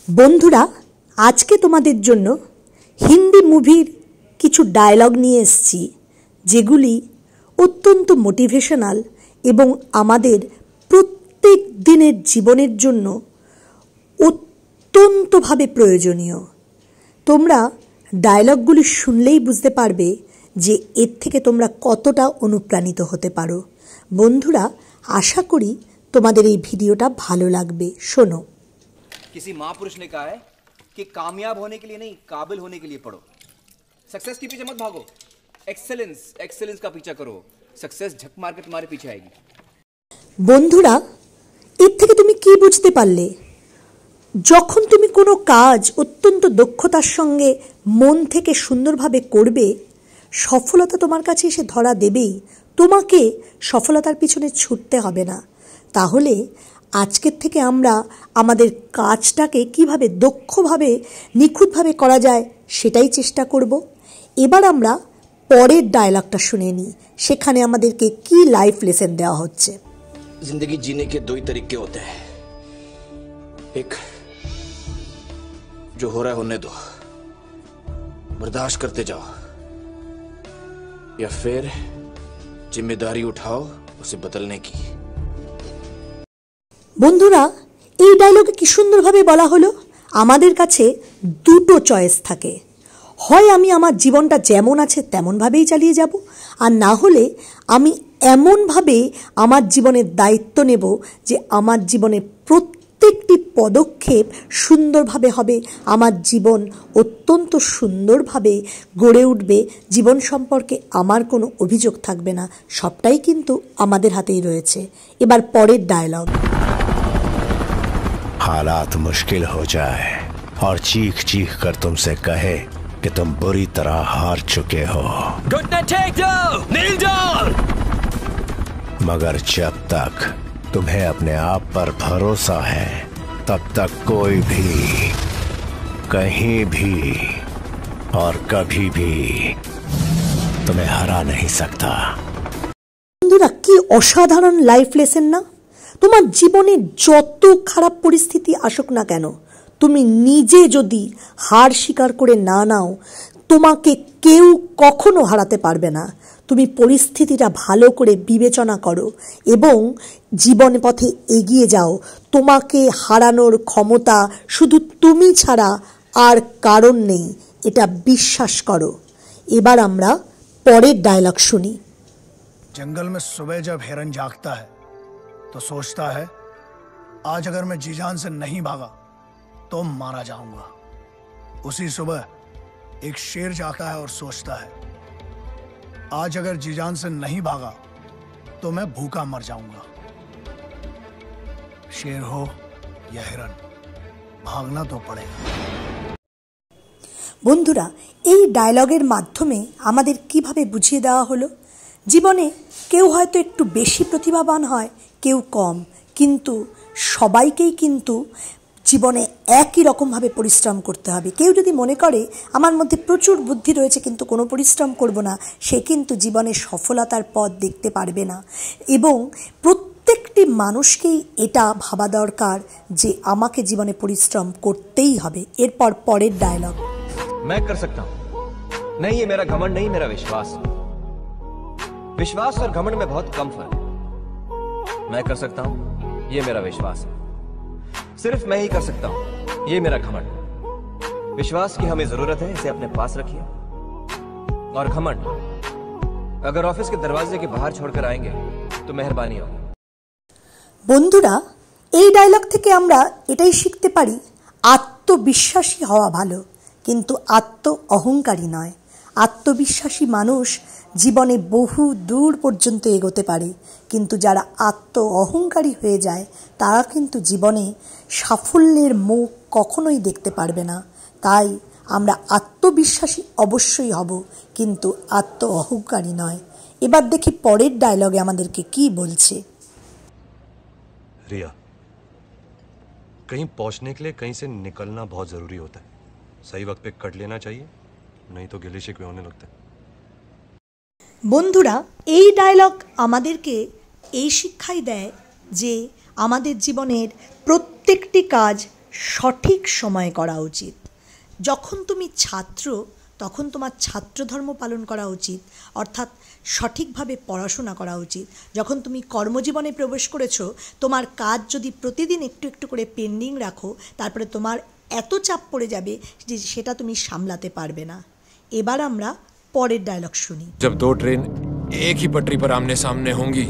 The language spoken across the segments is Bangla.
বন্ধুরা, আজকে তোমাদের জন্য হিন্দি মুভির কিছু ডায়লগ নিয়ে এসেছি, যেগুলি অত্যন্ত মোটিভেশনাল এবং আমাদের প্রত্যেক দিনের জীবনের জন্য অত্যন্তভাবে প্রয়োজনীয়। তোমরা ডায়লগগুলি শুনলেই বুঝতে পারবে যে এর থেকে তোমরা কতটা অনুপ্রাণিত হতে পারো। বন্ধুরা, আশা করি তোমাদের এই ভিডিওটা ভালো লাগবে। শোনো। किसी महापुरुष ने कहा है कि कामयाब होने के लिए नहीं, काबिल होने के लिए पढ़ो। सक्सेस के पीछे मत भागो, एक्सेलेंस का पीछा करो। सक्सेस झक मार के तुम्हारे पीछे आएगी। বন্ধুরা, এর থেকে তুমি কি বুঝতে পারলে? যখন তুমি কোনো কাজ অত্যন্ত দক্ষতার সঙ্গে মন থেকে সুন্দরভাবে করবে, সফলতা তোমার কাছে এসে ধরা দেবেই। তোমাকে সফলতার পিছনে ছুটতে হবে না। তাহলে আজকের থেকে আমরা আমাদের কাজটাকে কিভাবে দক্ষভাবে নিখুঁতভাবে করা যায় সেটাই চেষ্টা করব। এবার আমরা পরের ডায়লগটা শুনে নিই, সেখানে আমাদেরকে কি লাইফ লেসন দেওয়া হচ্ছে। जिंदगी जीने के दो ही तरीके होते हैं, एक जो हो रहा है होने दो, बर्दाश्त करते जाओ, या फिर जिम्मेदारी उठाओ उसे बदलने की। বন্ধুরা, এই ডায়লগে কি সুন্দরভাবে বলা হলো। আমাদের কাছে দুটো চয়েস থাকে, হয় আমি আমার জীবনটা যেমন আছে তেমনভাবেই চালিয়ে যাব, আর না হলে আমি এমনভাবে আমার জীবনের দায়িত্ব নেব যে আমার জীবনের প্রত্যেকটি পদক্ষেপ সুন্দরভাবে হবে, আমার জীবন অত্যন্ত সুন্দরভাবে গড়ে উঠবে, জীবন সম্পর্কে আমার কোনো অভিযোগ থাকবে না। সবটাই কিন্তু আমাদের হাতেই রয়েছে। এবার পরের ডায়লগ। हालात मुश्किल हो जाए और चीख चीख कर तुमसे कहे कि तुम बुरी तरह हार चुके हो, घुटने टेक दो, नील डाउन। मगर जब तक तुम्हें अपने आप पर भरोसा है, तब तक कोई भी कहीं भी और कभी भी तुम्हें हरा नहीं सकता। বন্ধুরা, কি অসাধারণ লাইফ লেসন না? তোমার জীবনে যত খারাপ পরিস্থিতি আসুক না কেন, তুমি নিজে যদি হার স্বীকার করে না নাও, তোমাকে কেউ কখনো হারাতে পারবে না। তুমি পরিস্থিতিটা ভালো করে বিবেচনা করো এবং জীবন পথে এগিয়ে যাও। তোমাকে হারানোর ক্ষমতা শুধু তুমি ছাড়া আর কারণ নেই, এটা বিশ্বাস করো। এবার আমরা পরের ডায়লগ শুনি। जंगल में सुबह जब हिरन जागता है तो सोचता है, आज अगर मैं जी जान से नहीं भागा तो मारा जाऊंगा। उसी सुबह एक शेर जागता है और सोचता है, आज अगर जी जान से नहीं भागा तो मैं भूखा मर जाऊंगा। शेर हो या हिरन, भागना तो पड़ेगा। বন্ধুরা, এই ডায়লগের মাধ্যমে আমাদের কিভাবে বুঝিয়ে দেওয়া হলো, জীবনে কেউ হয়তো একটু বেশি প্রতিভাবান হয়, কেউ কম, কিন্তু সবাইকেই কিন্তু জীবনে একই রকমভাবে পরিশ্রম করতে হবে। কেউ যদি মনে করে আমার মধ্যে প্রচুর বুদ্ধি রয়েছে কিন্তু কোনো পরিশ্রম করব না, সে কিন্তু জীবনে সফলতার পথ দেখতে পারবে না। এবং প্রত্যেকটি মানুষকেই এটা ভাবা দরকার যে আমাকে জীবনে পরিশ্রম করতেই হবে। এরপর পরের ডায়লগ। मैं कर सकता हूं, नहीं ये मेरा घमंड नहीं, मेरा विश्वास। विश्वास और घमंड में बहुत कम फर्क है। मैं कर सकता हूं, ये मेरा विश्वास है। सिर्फ मैं ही कर सकता हूं, ये मेरा घमंड। विश्वास की हमें जरूरत है, इसे अपने पास रखिए। और घमंड अगर ऑफिस के दरवाजे के बाहर छोड़कर आएंगे तो मेहरबानी हो। বন্ধুরা, এই ডায়লগ থেকে আমরা এটাই শিখতে পারি, আত্মবিশ্বাসী হওয়া ভালো, কিন্তু আত্ম অহংকারী নয়। আত্মবিশ্বাসী মানুষ জীবনে বহু দূর পর্যন্ত এগোতে পারে, কিন্তু যারা আত্ম অহংকারী হয়ে যায় তারা কিন্তু জীবনে সাফল্যের মুখ কখনোই দেখতে পারবে না। তাই আমরা আত্মবিশ্বাসী অবশ্যই হব, কিন্তু আত্ম অহংকারী নয়। এবার দেখি পরের ডায়লগে আমাদেরকে কি বলছে। रिया, कहीं पहुंचने के लिए कहीं से निकलना बहुत जरूरी होता है। सही वक्त पे कट लेना चाहिए, नहीं तो गिले शिकवे होने लगते हैं। বন্ধুরা, এই ডায়লগ আমাদেরকে এই শিক্ষাই দেয় যে আমাদের জীবনের প্রত্যেকটি কাজ সঠিক সময়ে করা উচিত। যখন তুমি ছাত্র তখন তোমার ছাত্রধর্ম পালন করা উচিত, অর্থাৎ সঠিকভাবে পড়াশোনা করা উচিত। যখন তুমি কর্মজীবনে প্রবেশ করেছো, তোমার কাজ যদি প্রতিদিন একটু একটু করে পেন্ডিং রাখো, তারপরে তোমার এত চাপ পড়ে যাবে যে সেটা তুমি সামলাতে পারবে না। এবার আমরা পরের ডায়লগ শুনি। जब दो ट्रेन एक ही पटरी पर आमने सामने होंगी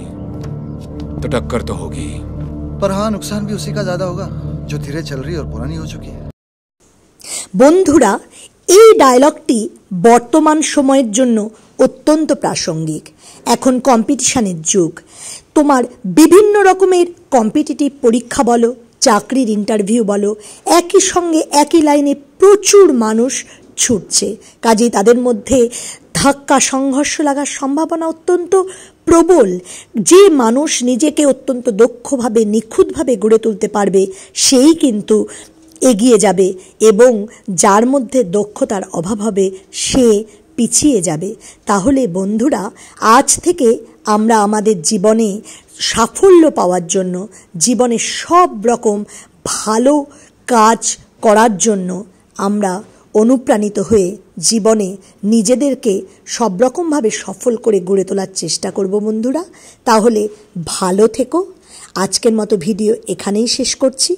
तो टक्कर तो होगी, पर हाँ नुकसान भी उसी का ज्यादा होगा जो धीरे चल रही और पुरानी हो चुकी है। বন্ধুরা, এই ডায়লগটি বর্তমান সময়ের জন্য অত্যন্ত প্রাসঙ্গিক। এখন কম্পিটিশনের যুগ। তোমার বিভিন্ন রকমের কম্পিটিটিভ পরীক্ষা বলো, চাকরির ইন্টারভিউ বলো, একই সঙ্গে একই লাইনে প্রচুর মানুষ ছুটছে। কাজেই তাদের মধ্যে ধাক্কা সংঘর্ষ লাগার সম্ভাবনা অত্যন্ত প্রবল। যে মানুষ নিজেকে অত্যন্ত দক্ষভাবে নিখুঁতভাবে গড়ে তুলতে পারবে সেই কিন্তু এগিয়ে যাবে, এবং যার মধ্যে দক্ষতার অভাব হবে সে পিছিয়ে যাবে। তাহলে বন্ধুরা, আজ থেকে আমরা আমাদের জীবনে সাফল্য পাওয়ার জন্য, জীবনে সব রকম ভালো কাজ করার জন্য আমরা অনুপ্রাণিত হয়ে জীবনে নিজেদেরকে সব রকমভাবে সফল করে গড়ে তোলার চেষ্টা করব বন্ধুরা। তাহলে ভালো থেকো। আজকের মতো ভিডিও এখানেই শেষ করছি।